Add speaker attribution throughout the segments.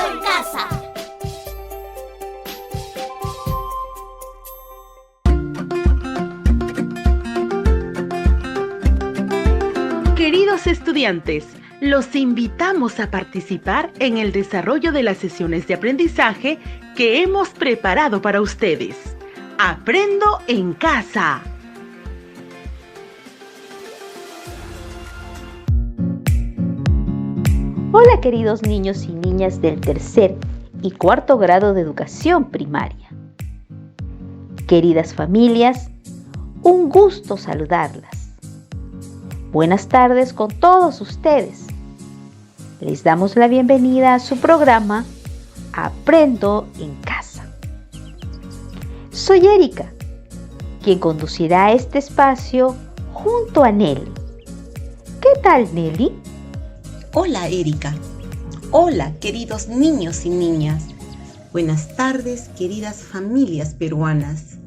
Speaker 1: en casa.
Speaker 2: Queridos estudiantes, los invitamos a participar en el desarrollo de las sesiones de aprendizaje que hemos preparado para ustedes. ¡Aprendo en casa!
Speaker 3: Hola queridos niños y niñas del tercer y cuarto grado de educación primaria. Queridas familias, un gusto saludarlas. Buenas tardes con todos ustedes. Les damos la bienvenida a su programa Aprendo en casa. Soy Erika, quien conducirá este espacio junto a Nelly. ¿Qué tal, Nelly?
Speaker 4: Hola, Erika. Hola, queridos niños y niñas. Buenas tardes, queridas familias peruanas.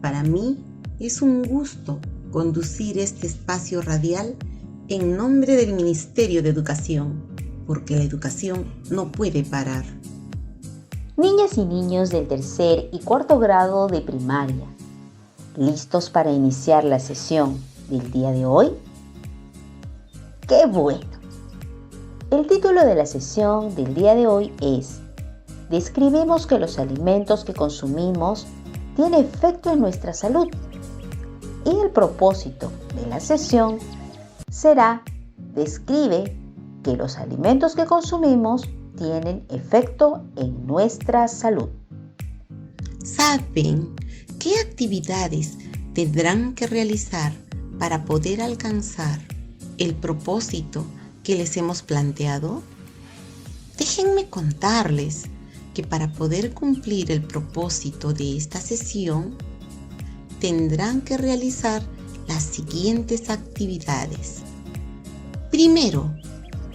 Speaker 4: Para mí es un gusto conducir este espacio radial en nombre del Ministerio de Educación, porque la educación no puede parar.
Speaker 3: Niñas y niños del tercer y cuarto grado de primaria, ¿listos para iniciar la sesión del día de hoy? ¡Qué bueno! El título de la sesión del día de hoy es Describimos que los alimentos que consumimos tienen efecto en nuestra salud. Y el propósito de la sesión será Describe que los alimentos que consumimos tienen efecto en nuestra salud.
Speaker 4: ¿Saben qué actividades tendrán que realizar para poder alcanzar el propósito que les hemos planteado? Déjenme contarles que para poder cumplir el propósito de esta sesión, tendrán que realizar las siguientes actividades. Primero,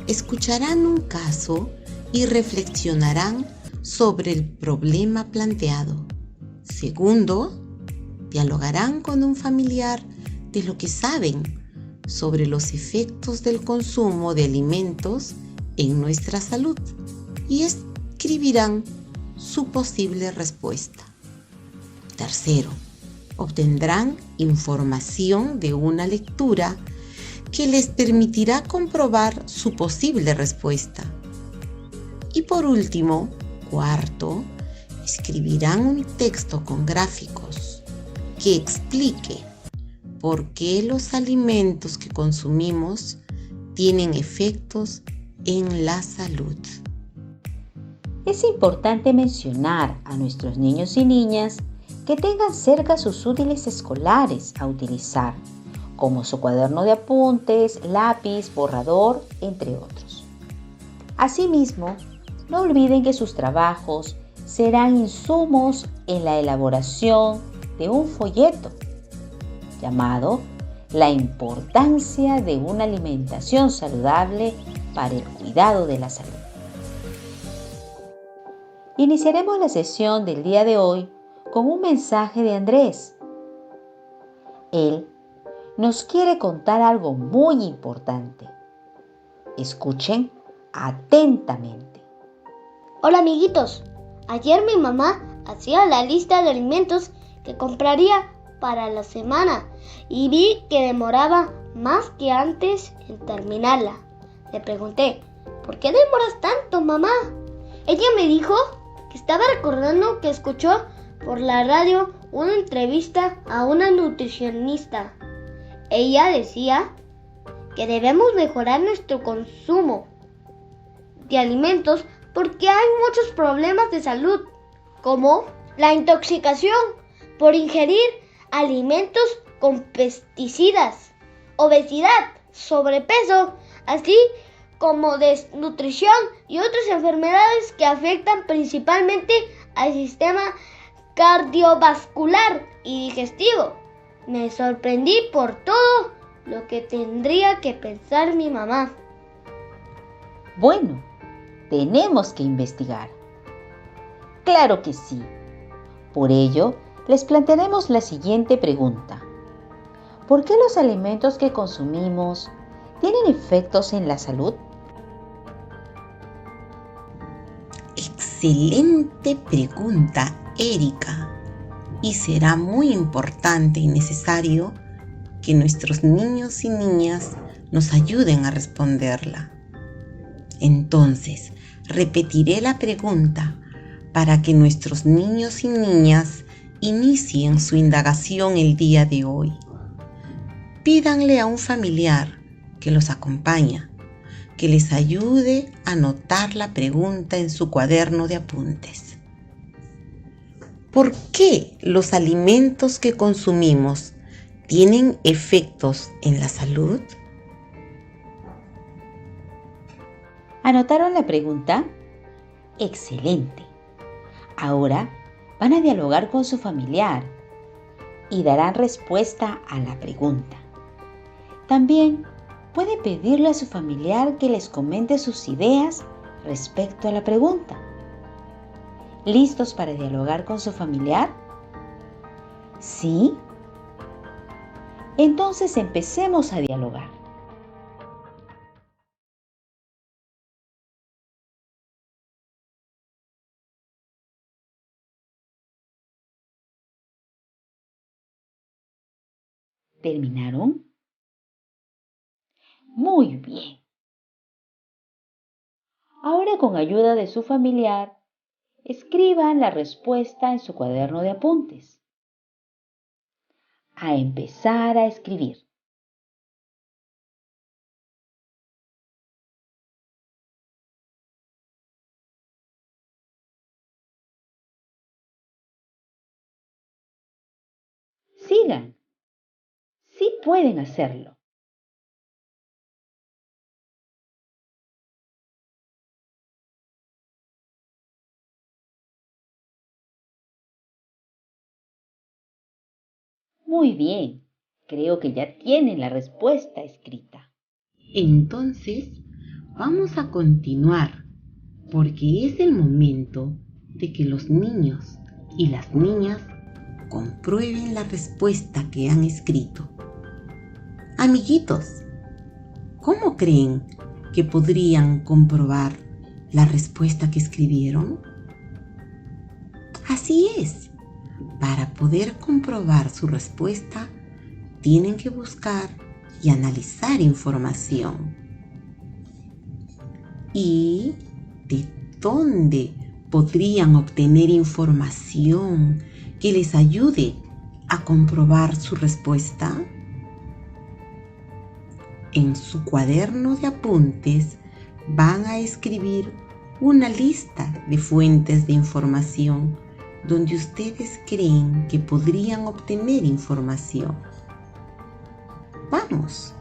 Speaker 4: escucharán un caso y reflexionarán sobre el problema planteado. Segundo, dialogarán con un familiar de lo que saben sobre los efectos del consumo de alimentos en nuestra salud y escribirán su posible respuesta. Tercero, obtendrán información de una lectura que les permitirá comprobar su posible respuesta. Y por último, cuarto, escribirán un texto con gráficos que explique por qué los alimentos que consumimos tienen efectos en la salud.
Speaker 3: Es importante mencionar a nuestros niños y niñas que tengan cerca sus útiles escolares a utilizar, como su cuaderno de apuntes, lápiz, borrador, entre otros. Asimismo, no olviden que sus trabajos serán insumos en la elaboración de un folleto llamado La importancia de una alimentación saludable para el cuidado de la salud. Iniciaremos la sesión del día de hoy con un mensaje de Andrés. Él nos quiere contar algo muy importante. Escuchen atentamente.
Speaker 5: Hola amiguitos, ayer mi mamá hacía la lista de alimentos que compraría para la semana y vi que demoraba más que antes en terminarla. Le pregunté, ¿por qué demoras tanto, mamá? Ella me dijo que estaba recordando que escuchó por la radio una entrevista a una nutricionista. Ella decía que debemos mejorar nuestro consumo de alimentos porque hay muchos problemas de salud, como la intoxicación por ingerir alimentos con pesticidas, obesidad, sobrepeso, así como desnutrición y otras enfermedades que afectan principalmente al sistema cardiovascular y digestivo. Me sorprendí por todo lo que tendría que pensar mi mamá.
Speaker 3: Bueno, tenemos que investigar. Claro que sí. Por ello, les plantearemos la siguiente pregunta. ¿Por qué los alimentos que consumimos tienen efectos en la salud?
Speaker 4: excelente pregunta, Erika. Y será muy importante y necesario que nuestros niños y niñas nos ayuden a responderla. Entonces, repetiré la pregunta para que nuestros niños y niñas inicien su indagación el día de hoy. Pídanle a un familiar que los acompaña, que les ayude a anotar la pregunta en su cuaderno de apuntes. ¿Por qué los alimentos que consumimos tienen efectos en la salud?
Speaker 3: ¿Anotaron la pregunta? ¡Excelente! Ahora van a dialogar con su familiar y darán respuesta a la pregunta. También puede pedirle a su familiar que les comente sus ideas respecto a la pregunta. ¿Listos para dialogar con su familiar? ¿Sí? Entonces empecemos a dialogar. ¿Terminaron? Muy bien. Ahora, con ayuda de su familiar, escriban la respuesta en su cuaderno de apuntes. A empezar a escribir. Sigan. Sí pueden hacerlo. Muy bien. Creo que ya tienen la respuesta escrita.
Speaker 4: Entonces, vamos a continuar, porque es el momento de que los niños y las niñas comprueben la respuesta que han escrito. Amiguitos, ¿cómo creen que podrían comprobar la respuesta que escribieron? Así es, para poder comprobar su respuesta, tienen que buscar y analizar información. ¿Y de dónde podrían obtener información que les ayude a comprobar su respuesta? En su cuaderno de apuntes van a escribir una lista de fuentes de información donde ustedes creen que podrían obtener información. Vamos,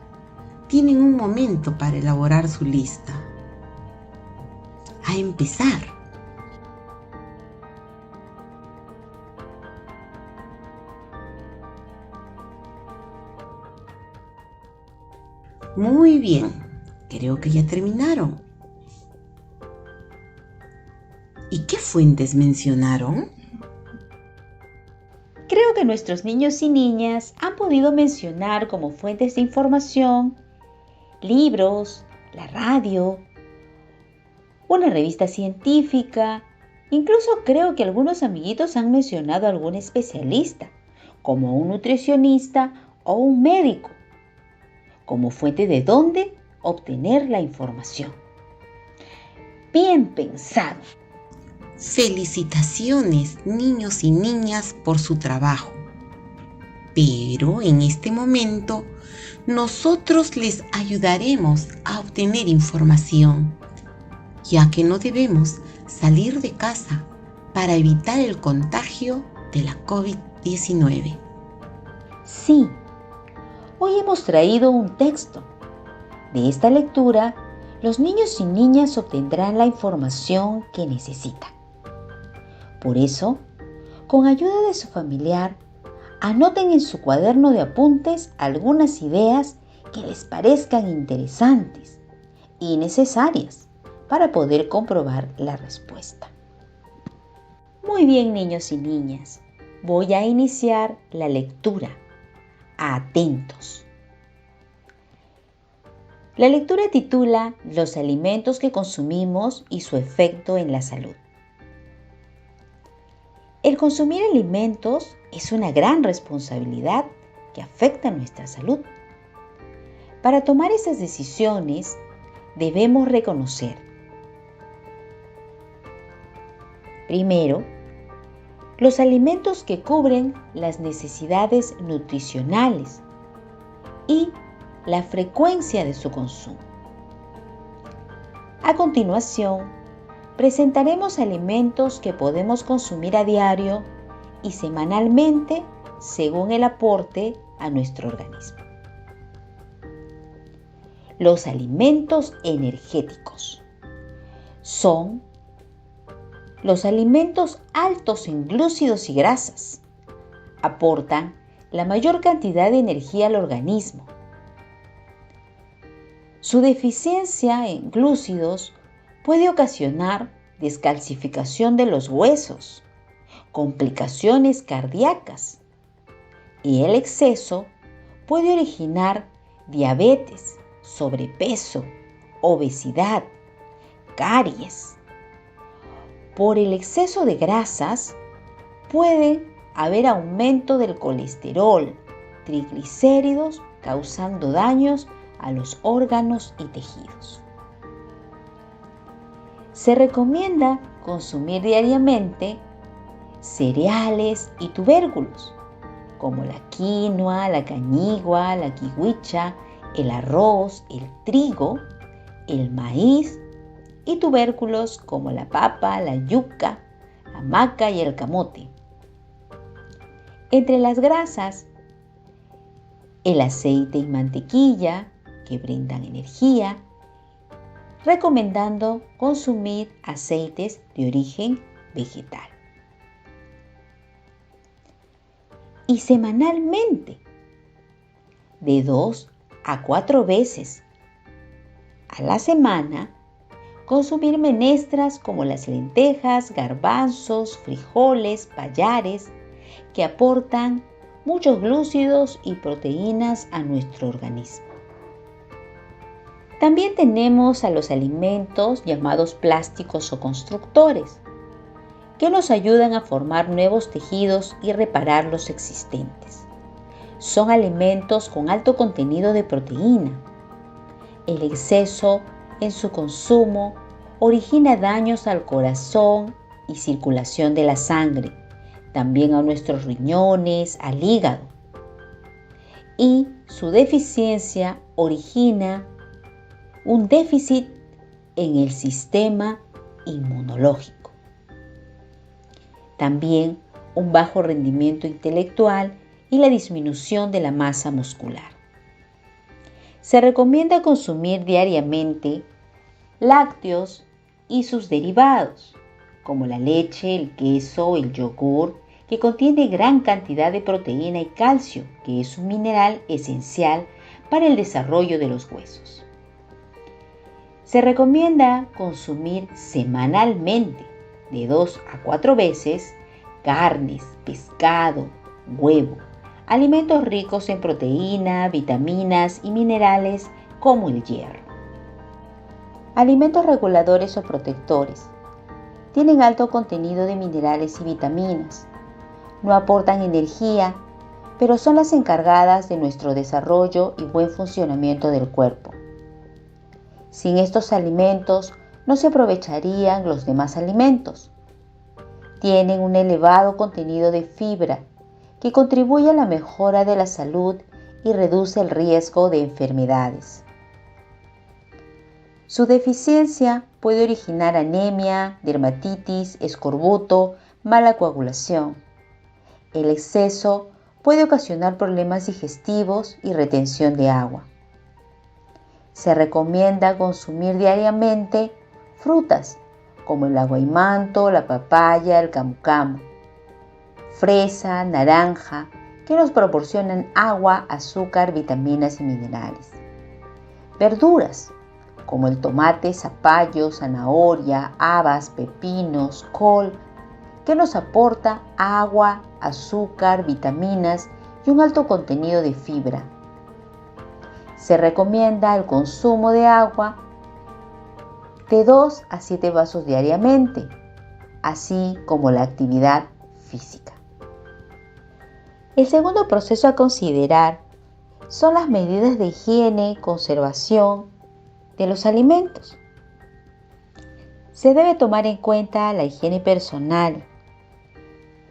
Speaker 4: tienen un momento para elaborar su lista. A empezar. Muy bien, creo que ya terminaron. ¿Y qué fuentes mencionaron?
Speaker 3: Creo que nuestros niños y niñas han podido mencionar como fuentes de información libros, la radio, una revista científica. Incluso creo que algunos amiguitos han mencionado a algún especialista, como un nutricionista o un médico, como fuente de dónde obtener la información. Bien pensado.
Speaker 4: Felicitaciones, niños y niñas, por su trabajo. Pero en este momento, nosotros les ayudaremos a obtener información, ya que no debemos salir de casa para evitar el contagio de la COVID-19.
Speaker 3: Sí, hoy hemos traído un texto. De esta lectura, los niños y niñas obtendrán la información que necesitan. Por eso, con ayuda de su familiar, anoten en su cuaderno de apuntes algunas ideas que les parezcan interesantes y necesarias para poder comprobar la respuesta. Muy bien, niños y niñas, voy a iniciar la lectura. Atentos. La lectura titula Los alimentos que consumimos y su efecto en la salud. El consumir alimentos es una gran responsabilidad que afecta a nuestra salud. Para tomar esas decisiones, debemos reconocer, primero, los alimentos que cubren las necesidades nutricionales y la frecuencia de su consumo. A continuación, presentaremos alimentos que podemos consumir a diario y semanalmente según el aporte a nuestro organismo. Los alimentos energéticos son los alimentos altos en glúcidos y grasas. Aportan la mayor cantidad de energía al organismo. Su deficiencia en glúcidos puede ocasionar descalcificación de los huesos, complicaciones cardíacas, y el exceso puede originar diabetes, sobrepeso, obesidad, caries. Por el exceso de grasas puede haber aumento del colesterol, triglicéridos, causando daños a los órganos y tejidos. Se recomienda consumir diariamente cereales y tubérculos, como la quinoa, la cañigua, la kiwicha, el arroz, el trigo, el maíz y tubérculos como la papa, la yuca, la maca y el camote. Entre las grasas, el aceite y mantequilla que brindan energía, recomendando consumir aceites de origen vegetal. Y semanalmente, de 2 a 4 veces a la semana, consumir menestras como las lentejas, garbanzos, frijoles, payares, que aportan muchos glúcidos y proteínas a nuestro organismo. También tenemos a los alimentos llamados plásticos o constructores, que nos ayudan a formar nuevos tejidos y reparar los existentes. Son alimentos con alto contenido de proteína. El exceso en su consumo origina daños al corazón y circulación de la sangre, también a nuestros riñones, al hígado. Y su deficiencia origina un déficit en el sistema inmunológico. También un bajo rendimiento intelectual y la disminución de la masa muscular. Se recomienda consumir diariamente lácteos y sus derivados, como la leche, el queso, el yogur, que contiene gran cantidad de proteína y calcio, que es un mineral esencial para el desarrollo de los huesos. Se recomienda consumir semanalmente, de 2 a 4 veces, carnes, pescado, huevo, alimentos ricos en proteína, vitaminas y minerales como el hierro. Alimentos reguladores o protectores. Tienen alto contenido de minerales y vitaminas. No aportan energía, pero son las encargadas de nuestro desarrollo y buen funcionamiento del cuerpo. Sin estos alimentos no se aprovecharían los demás alimentos. Tienen un elevado contenido de fibra que contribuye a la mejora de la salud y reduce el riesgo de enfermedades. Su deficiencia puede originar anemia, dermatitis, escorbuto, mala coagulación. El exceso puede ocasionar problemas digestivos y retención de agua. Se recomienda consumir diariamente frutas como el aguaimanto, la papaya, el camu camu, fresa, naranja, que nos proporcionan agua, azúcar, vitaminas y minerales. Verduras como el tomate, zapallo, zanahoria, habas, pepinos, col, que nos aporta agua, azúcar, vitaminas y un alto contenido de fibra. Se recomienda el consumo de agua de 2 a 7 vasos diariamente, así como la actividad física. El segundo proceso a considerar son las medidas de higiene y conservación de los alimentos. Se debe tomar en cuenta la higiene personal,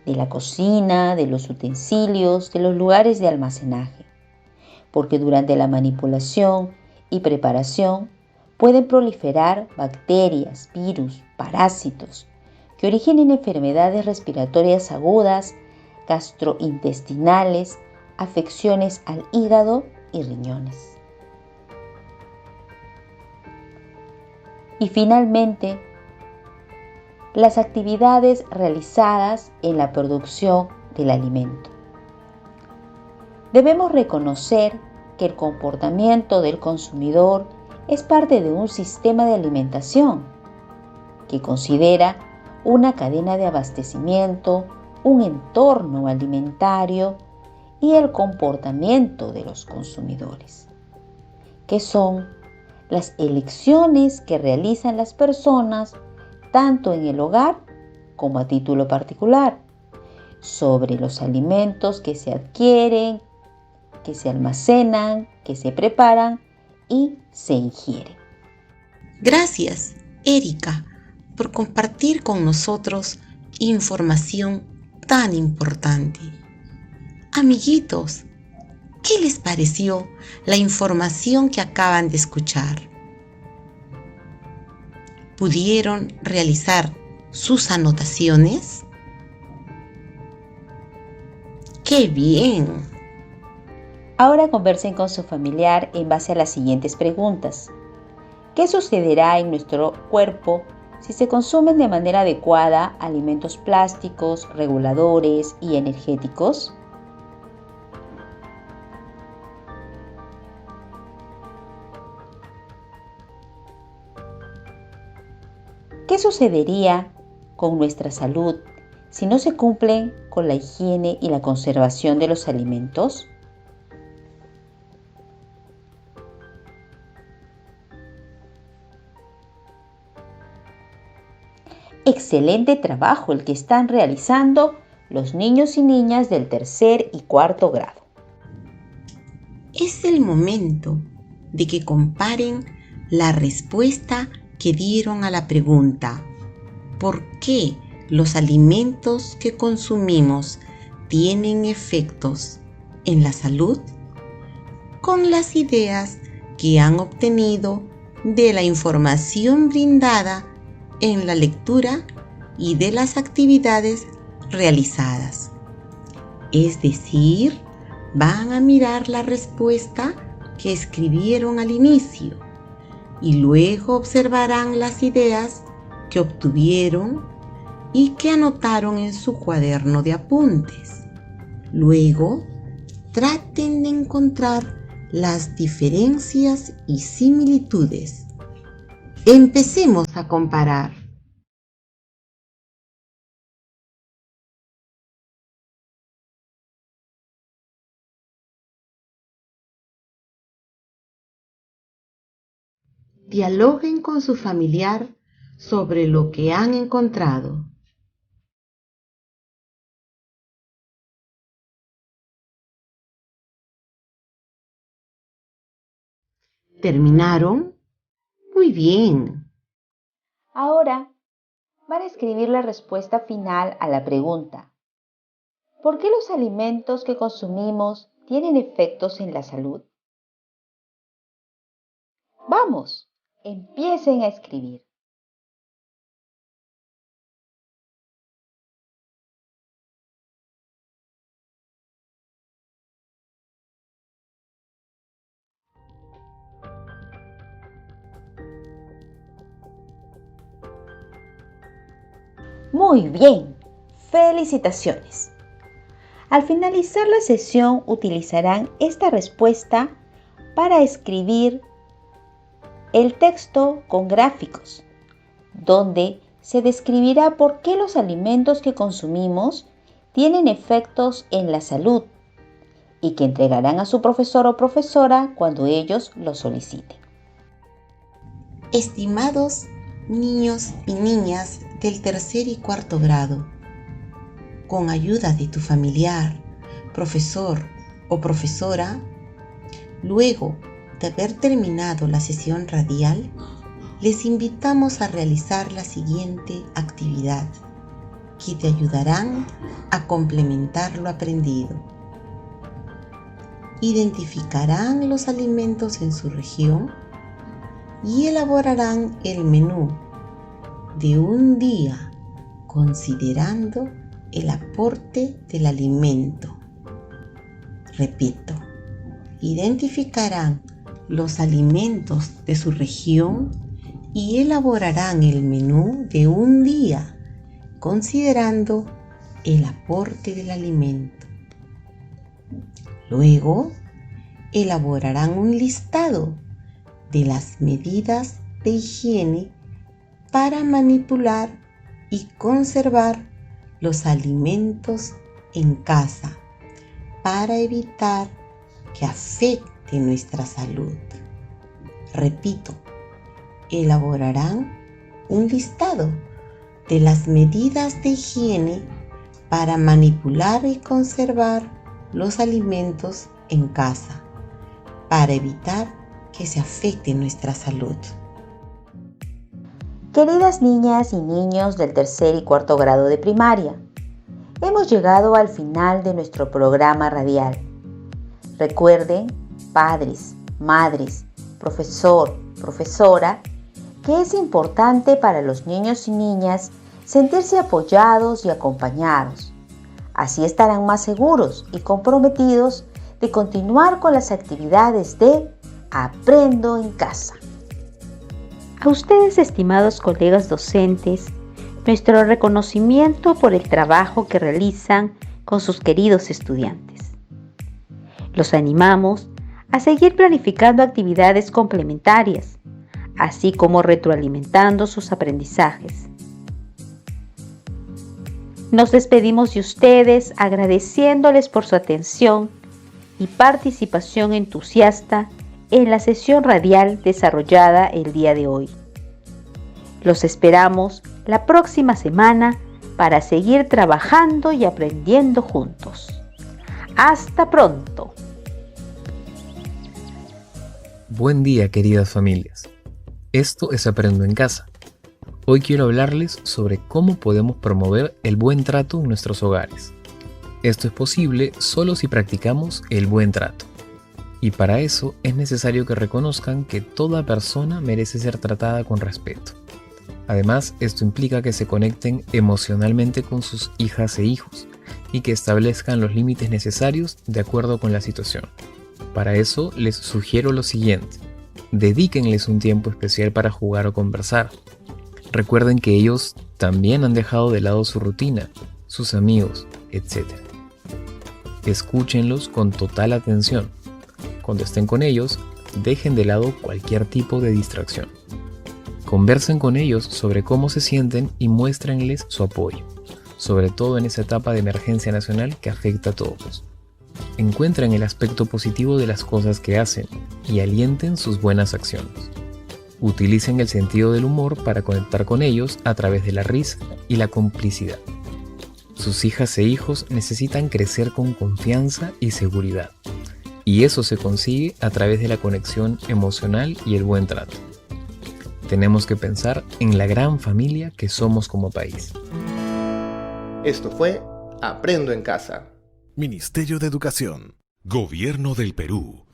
Speaker 3: de la cocina, de los utensilios, de los lugares de almacenaje, porque durante la manipulación y preparación pueden proliferar bacterias, virus, parásitos que originen enfermedades respiratorias agudas, gastrointestinales, afecciones al hígado y riñones. Y finalmente, las actividades realizadas en la producción del alimento. Debemos reconocer que el comportamiento del consumidor es parte de un sistema de alimentación que considera una cadena de abastecimiento, un entorno alimentario y el comportamiento de los consumidores, que son las elecciones que realizan las personas tanto en el hogar como a título particular, sobre los alimentos que se adquieren, que se almacenan, que se preparan y se ingieren.
Speaker 4: Gracias, Erika, por compartir con nosotros información tan importante. Amiguitos, ¿qué les pareció la información que acaban de escuchar? ¿Pudieron realizar sus anotaciones? ¡Qué bien!
Speaker 3: Ahora conversen con su familiar en base a las siguientes preguntas. ¿Qué sucederá en nuestro cuerpo si se consumen de manera adecuada alimentos plásticos, reguladores y energéticos? ¿Qué sucedería con nuestra salud si no se cumplen con la higiene y la conservación de los alimentos? Excelente trabajo el que están realizando los niños y niñas del tercer y cuarto grado.
Speaker 4: Es el momento de que comparen la respuesta que dieron a la pregunta ¿por qué los alimentos que consumimos tienen efectos en la salud? Con las ideas que han obtenido de la información brindada en la lectura y de las actividades realizadas. Es decir, van a mirar la respuesta que escribieron al inicio y luego observarán las ideas que obtuvieron y que anotaron en su cuaderno de apuntes. Luego, traten de encontrar las diferencias y similitudes. Empecemos a comparar. Dialoguen con su familiar sobre lo que han encontrado. ¿Terminaron? Muy bien.
Speaker 3: Ahora van a escribir la respuesta final a la pregunta: ¿por qué los alimentos que consumimos tienen efectos en la salud? Vamos, empiecen a escribir. Muy bien, felicitaciones. Al finalizar la sesión utilizarán esta respuesta para escribir el texto con gráficos, donde se describirá por qué los alimentos que consumimos tienen efectos en la salud y que entregarán a su profesor o profesora cuando ellos lo soliciten.
Speaker 4: Estimados niños y niñas del tercer y cuarto grado, con ayuda de tu familiar, profesor o profesora. Luego de haber terminado la sesión radial, les invitamos a realizar la siguiente actividad, que te ayudarán a complementar lo aprendido. Identificarán los alimentos en su región y elaborarán el menú de un día considerando el aporte del alimento. Repito, identificarán los alimentos de su región y elaborarán el menú de un día considerando el aporte del alimento. Luego, elaborarán un listado de las medidas de higiene para manipular y conservar los alimentos en casa para evitar que afecte nuestra salud. Repito, elaborarán un listado de las medidas de higiene para manipular y conservar los alimentos en casa para evitar que se afecte nuestra salud.
Speaker 3: Queridas niñas y niños del tercer y cuarto grado de primaria, hemos llegado al final de nuestro programa radial. Recuerden, padres, madres, profesor, profesora, que es importante para los niños y niñas sentirse apoyados y acompañados. Así estarán más seguros y comprometidos de continuar con las actividades de Aprendo en Casa.
Speaker 1: A ustedes, estimados colegas docentes, nuestro reconocimiento por el trabajo que realizan con sus queridos estudiantes. Los animamos a seguir planificando actividades complementarias, así como retroalimentando sus aprendizajes. Nos despedimos de ustedes agradeciéndoles por su atención y participación entusiasta en la sesión radial desarrollada el día de hoy. Los esperamos la próxima semana para seguir trabajando y aprendiendo juntos. ¡Hasta pronto!
Speaker 6: Buen día, queridas familias. Esto es Aprendo en Casa. Hoy quiero hablarles sobre cómo podemos promover el buen trato en nuestros hogares. Esto es posible solo si practicamos el buen trato. Y para eso es necesario que reconozcan que toda persona merece ser tratada con respeto. Además, esto implica que se conecten emocionalmente con sus hijas e hijos y que establezcan los límites necesarios de acuerdo con la situación. Para eso les sugiero lo siguiente: dedíquenles un tiempo especial para jugar o conversar. Recuerden que ellos también han dejado de lado su rutina, sus amigos, etc. Escúchenlos con total atención. Cuando estén con ellos, dejen de lado cualquier tipo de distracción. Conversen con ellos sobre cómo se sienten y muéstrenles su apoyo, sobre todo en esa etapa de emergencia nacional que afecta a todos. Encuentren el aspecto positivo de las cosas que hacen y alienten sus buenas acciones. Utilicen el sentido del humor para conectar con ellos a través de la risa y la complicidad. Sus hijas e hijos necesitan crecer con confianza y seguridad. Y eso se consigue a través de la conexión emocional y el buen trato. Tenemos que pensar en la gran familia que somos como país.
Speaker 7: Esto fue Aprendo en Casa.
Speaker 8: Ministerio de Educación. Gobierno del Perú.